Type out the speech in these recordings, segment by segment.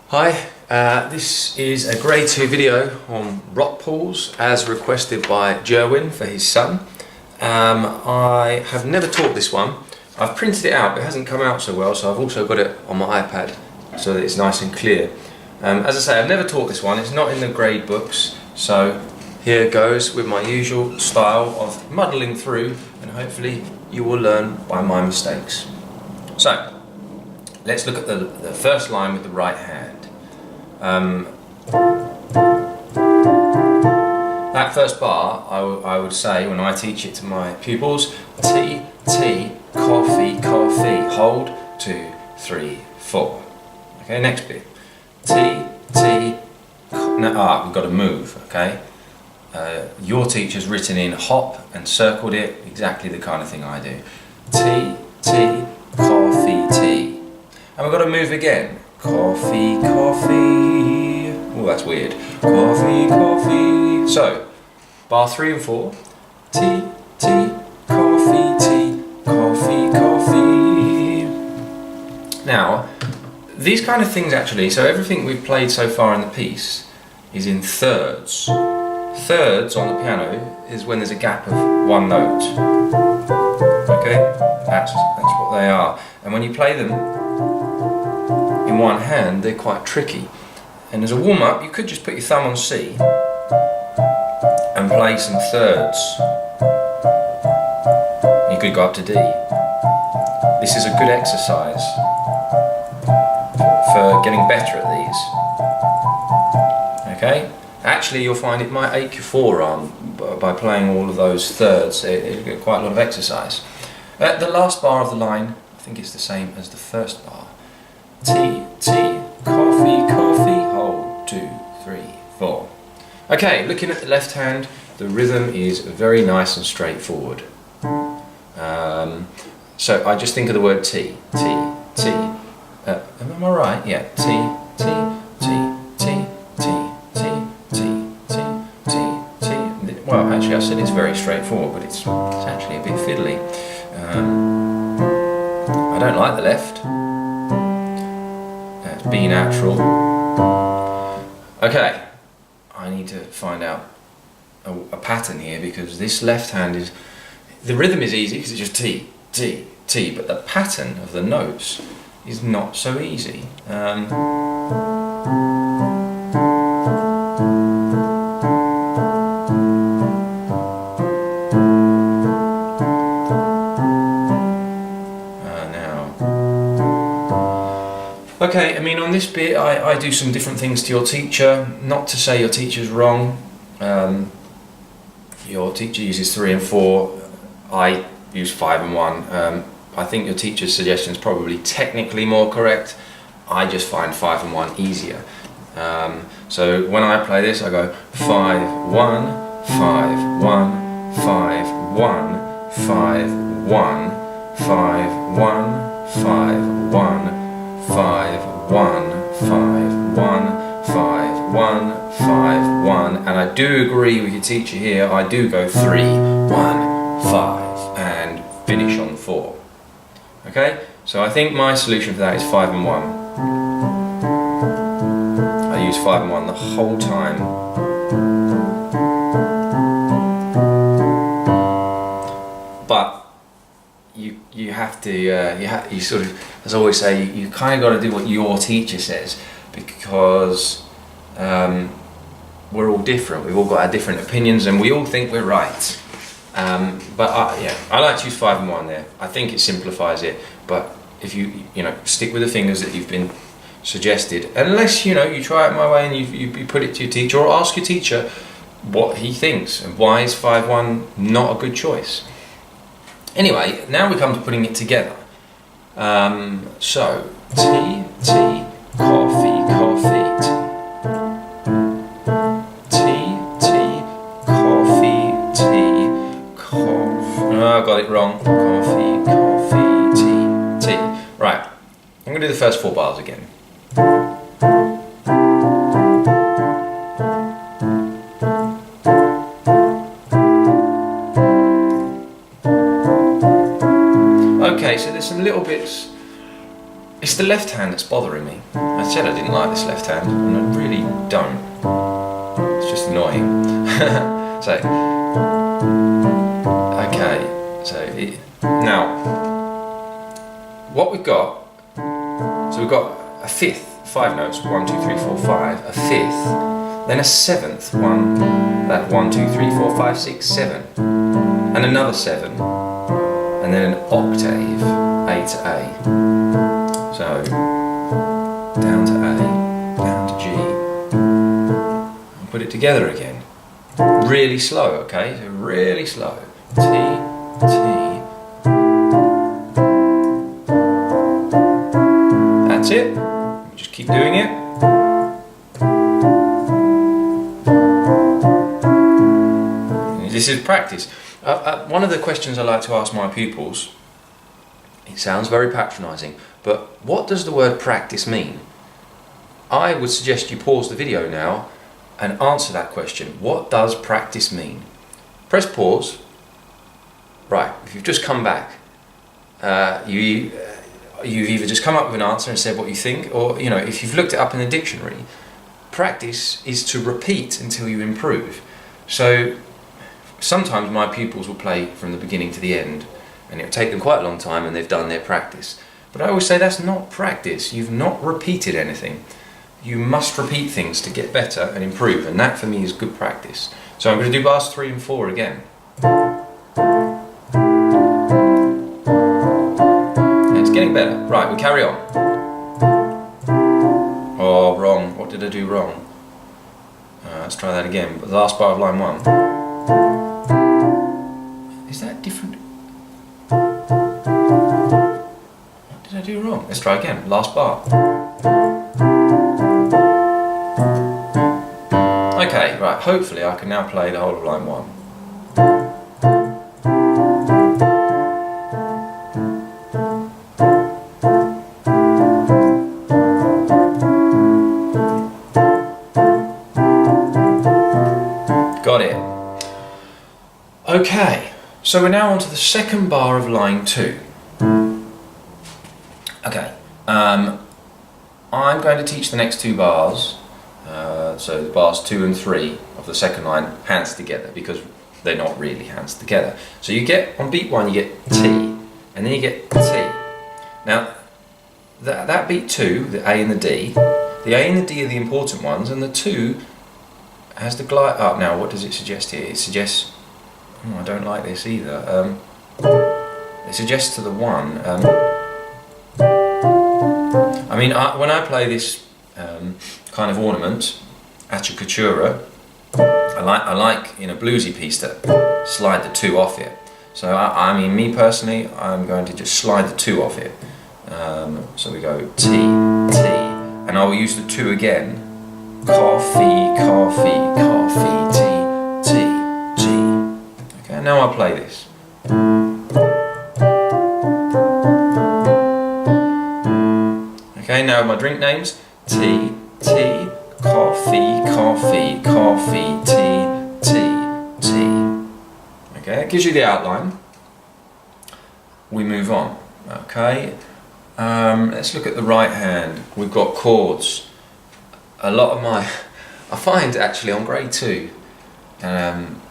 Hi, this is a grade 2 video on rock pools as requested by Jerwin for his son. I have never taught this one. I've printed it out but it hasn't come out so well, so I've also got it on my iPad so that it's nice and clear. As I say, I've never taught this one, it's not in the grade books, so here goes with my usual style of muddling through, and hopefully you will learn by my mistakes. So, let's look at the first line with the right hand. That first bar, I would say when I teach it to my pupils, T, T, coffee, coffee, hold, 2, 3, 4. Okay, next bit. T, T, no, we've got to move, okay? Your teacher's written in hop and circled it, exactly the kind of thing I do. T, T, coffee, tea. And we've got to move again. Coffee, coffee. Oh, that's weird. Coffee, coffee. So, bar 3 and 4. Tea, tea, coffee, tea, coffee, coffee. Now, these kind of things actually, so everything we've played so far in the piece is in thirds. Thirds on the piano is when there's a gap of one note. Okay? That's what they are. And when you play them in one hand, they're quite tricky. And as a warm-up, you could just put your thumb on C and play some thirds. You could go up to D. This is a good exercise for getting better at these. Okay? Actually, you'll find it might ache your forearm by playing all of those thirds. It'll get quite a lot of exercise. The last bar of the line, I think it's the same as the first bar. Tea, tea, coffee, coffee, hold, 2, 3, 4. Okay, looking at the left hand, the rhythm is very nice and straightforward. So I just think of the word tea, tea, tea. Am I right? Yeah, tea, tea, tea, tea, tea, tea, tea, tea, tea, tea. Well, actually I said it's very straightforward, but it's actually a bit fiddly. I don't like the left. B natural. Okay, I need to find out a pattern here, because this left hand is, the rhythm is easy because it's just T, T, T, but the pattern of the notes is not so easy. Okay, I mean on this bit I do some different things to your teacher, not to say your teacher's wrong. Your teacher uses 3 and 4, I use 5 and 1. I think your teacher's suggestion is probably technically more correct. I just find 5 and 1 easier. So when I play this I go 5, 1, 5, 1, 5, 1, 5, 1, 5, 1, 5, 1, 5, 1, 5, 1, 5, 1, 5, 1, and I do agree with your teacher here, I do go 3, 1, 5, and finish on 4. Okay, so I think my solution for that is 5 and 1. I use 5 and 1 the whole time. But you have to, you sort of, as I always say, you kind of got to do what your teacher says, because we're all different. We've all got our different opinions, and we all think we're right. But yeah, I like to use 5 and 1 there. I think it simplifies it. But if you stick with the fingers that you've been suggested, unless you try it my way and you put it to your teacher, or ask your teacher what he thinks and why is 5-1 not a good choice. Anyway, now we come to putting it together. So, tea, tea, coffee, coffee, tea, tea, coffee, tea, coffee. Oh, I got it wrong. Coffee, coffee, tea, tea. Right, I'm going to do the first 4 bars again. Okay, so there's some little bits. It's the left hand that's bothering me. I said I didn't like this left hand, and I really don't. It's just annoying. So, okay, so now, what we've got, so we've got a fifth, 5 notes, 1, 2, 3, 4, 5, a fifth, then a seventh, 1, 2, 3, 4, 5, 6, 7, and another 7, and then an octave, A to A. So, down to A, down to G. I'll put it together again. Really slow, okay? So really slow. T, T. That's it. Just keep doing it. This is practice. One of the questions I like to ask my pupils, it sounds very patronising, but what does the word practice mean? I would suggest you pause the video now and answer that question. What does practice mean? Press pause. Right, if you've just come back, you've either just come up with an answer and said what you think, or if you've looked it up in the dictionary, practice is to repeat until you improve. So sometimes my pupils will play from the beginning to the end, and it'll take them quite a long time and they've done their practice. But I always say that's not practice. You've not repeated anything. You must repeat things to get better and improve, and that for me is good practice. So I'm going to do bars 3 and 4 again. And it's getting better. Right, we carry on. Oh, wrong. What did I do wrong? Let's try that again. But the last bar of line 1. Is that different? What did I do wrong? Let's try again. Last bar. Okay, right, hopefully I can now play the whole of line 1. Got it. Okay, so we're now on to the second bar of line 2. Okay, I'm going to teach the next 2 bars. So the bars 2 and 3 of the second line, hands together, because they're not really hands together. So you get, on beat 1 you get T, and then you get T. Now that beat 2, the A and the D, the A and the D are the important ones, and the 2 has the glide up. Now what does it suggest here? It suggests, I don't like this either, it suggests to the 1, I mean when I play this kind of ornament, acciaccatura, I like in a bluesy piece to slide the 2 off it. So I mean, me personally, I'm going to just slide the 2 off it. So we go T, T, and I will use the 2 again. Coffee, coffee, coffee, T, T, G. Okay, now I'll play this. Okay, now my drink names, T, T, coffee, coffee, coffee, tea, tea, tea. Okay, it gives you the outline. We move on. Okay, let's look at the right hand. We've got chords. A lot of I find actually on grade 2, and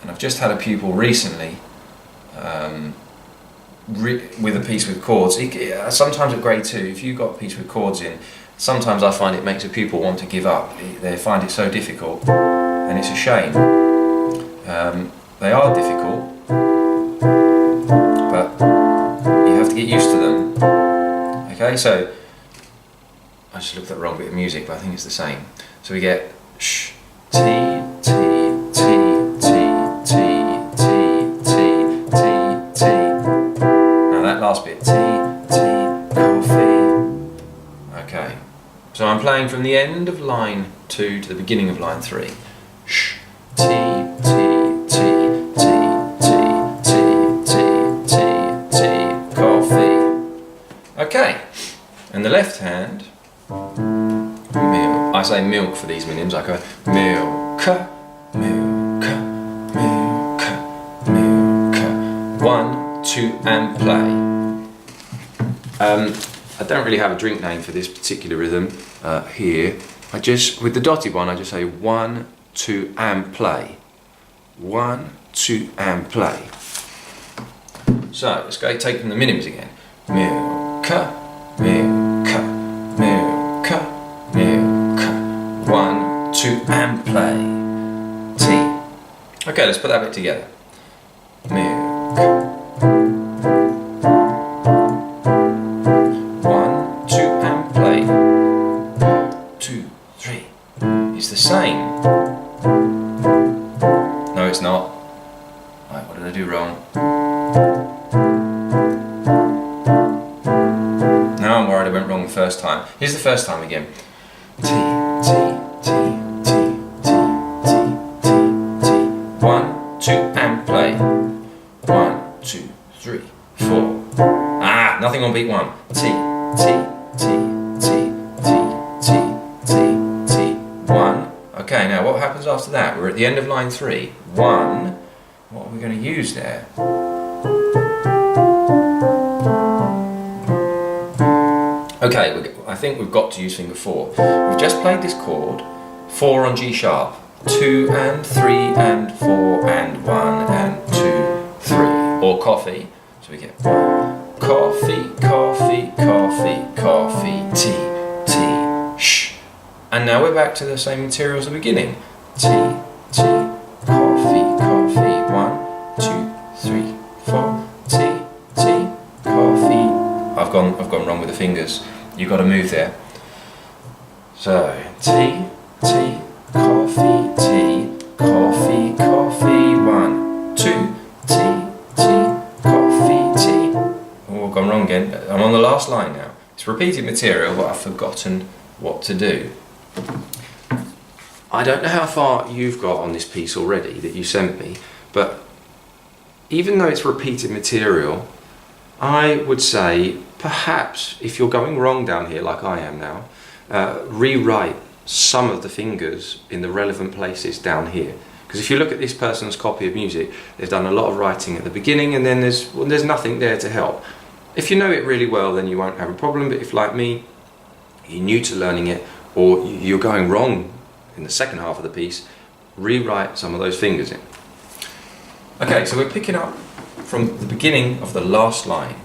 I've just had a pupil recently with a piece with chords. Sometimes at grade 2, if you've got a piece with chords in, sometimes I find it makes a pupil want to give up. They find it so difficult, and it's a shame. They are difficult, but you have to get used to them. Okay, so I just looked at the wrong bit of music, but I think it's the same. So we get sh, T, T, T, T, T, T, T, T, T. Now that last bit, T, T, coffee. Okay, so I'm playing from the end of line 2 to the beginning of line 3. Sh, T, T, T, T, T, T, T, T, T, coffee. Okay, and the left hand, milk. I say milk for these minims. I go milk, milk, milk, milk. 1, 2, and play. I don't really have a drink name for this particular rhythm here. I just, with the dotted one, I just say 1, 2 and play. 1, 2 and play. So let's go taking the minims again. Milka, milka, milka, milka. 1, 2 and play. T. Okay, let's put that bit together. Milka. 1, 2 and play. 2, 3. It's the same. No, it's not. Right, what did I do wrong? Now I'm worried I went wrong the first time. Here's the first time again. T, T, T, T, T, T, T, T. 1, 2 and play. 1, 2, 3, 4. Ah, nothing on beat 1. T, T, T, T, T, T, T, T. 1. Okay, now what happens after that? We're at the end of line 3. 1. What are we going to use there? Okay, I think we've got to use finger 4. We've just played this chord, 4 on G sharp, 2 and 3 and 4 and 1 and 2, 3, or coffee. So we get 1, coffee, coffee, coffee, coffee, tea, tea, shh. And now we're back to the same material as the beginning. Tea, tea, coffee, coffee, 1, 2, 3, 4, tea, tea, coffee. I've gone wrong with the fingers. You've got to move there. So tea, tea, coffee, tea, coffee, coffee, 1, 2, tea, tea, coffee, tea. Oh, I've gone wrong again. I'm on the last line now. It's repeated material, but I've forgotten what to do. I don't know how far you've got on this piece already that you sent me, but even though it's repeated material, I would say perhaps if you're going wrong down here like I am now, rewrite some of the fingers in the relevant places down here. Because if you look at this person's copy of music, they've done a lot of writing at the beginning and then there's nothing there to help. If you know it really well, then you won't have a problem, but if like me, you're new to learning it, or you're going wrong in the second half of the piece, rewrite some of those fingers in. Okay, so we're picking up from the beginning of the last line.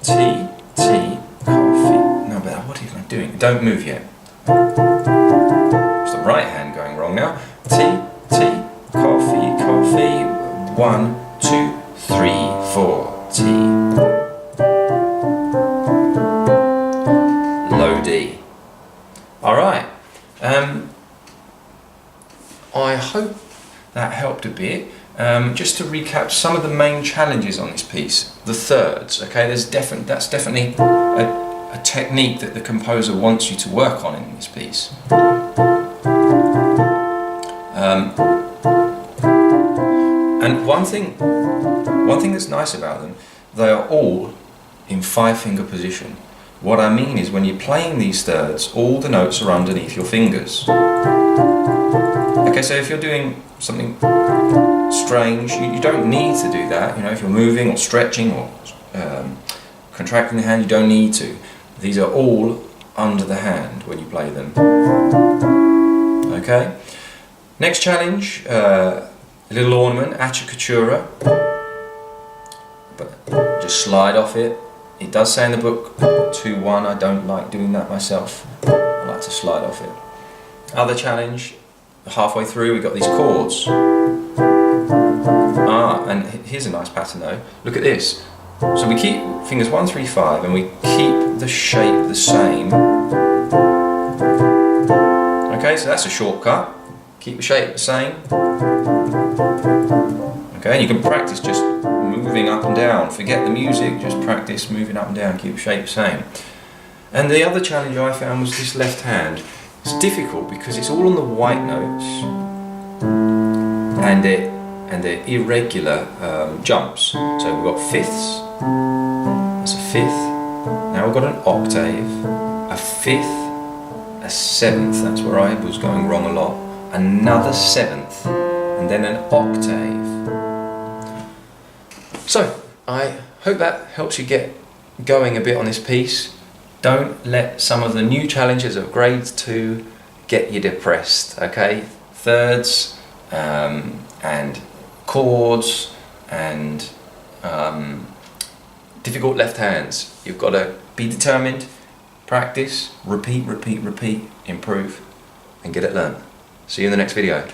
Tea, tea, coffee. No, but what am I doing? Don't move yet. It's the right hand going wrong now. Tea, tea, coffee, coffee. 1, 2, 3, 4. Tea. Low D. All right. I hope that helped a bit. Just to recap some of the main challenges on this piece, the thirds. Okay, that's definitely a technique that the composer wants you to work on in this piece. And one thing that's nice about them, they are all in 5-finger position. What I mean is when you're playing these thirds, all the notes are underneath your fingers. Okay, so if you're doing something strange, you don't need to do that. You know, if you're moving or stretching or contracting the hand, you don't need to. These are all under the hand when you play them. Okay. Next challenge, a little ornament, acciaccatura, but just slide off it. It does say in the book 2-1. I don't like doing that myself. I like to slide off it. Other challenge, halfway through we got these chords. And here's a nice pattern though. Look at this. So we keep fingers 1, 3, 5, and we keep the shape the same. Okay, so that's a shortcut. Keep the shape the same. Okay, and you can practice just moving up and down. Forget the music, just practice moving up and down, keep the shape the same. And the other challenge I found was this left hand. It's difficult because it's all on the white notes and they're irregular jumps. So we've got fifths, that's a fifth. Now we've got an octave, a fifth, a seventh, that's where I was going wrong a lot, another seventh, and then an octave. So I hope that helps you get going a bit on this piece. Don't let some of the new challenges of grade 2 get you depressed, okay? Thirds and chords and difficult left hands. You've got to be determined, practice, repeat, improve, and get it learned. See you in the next video.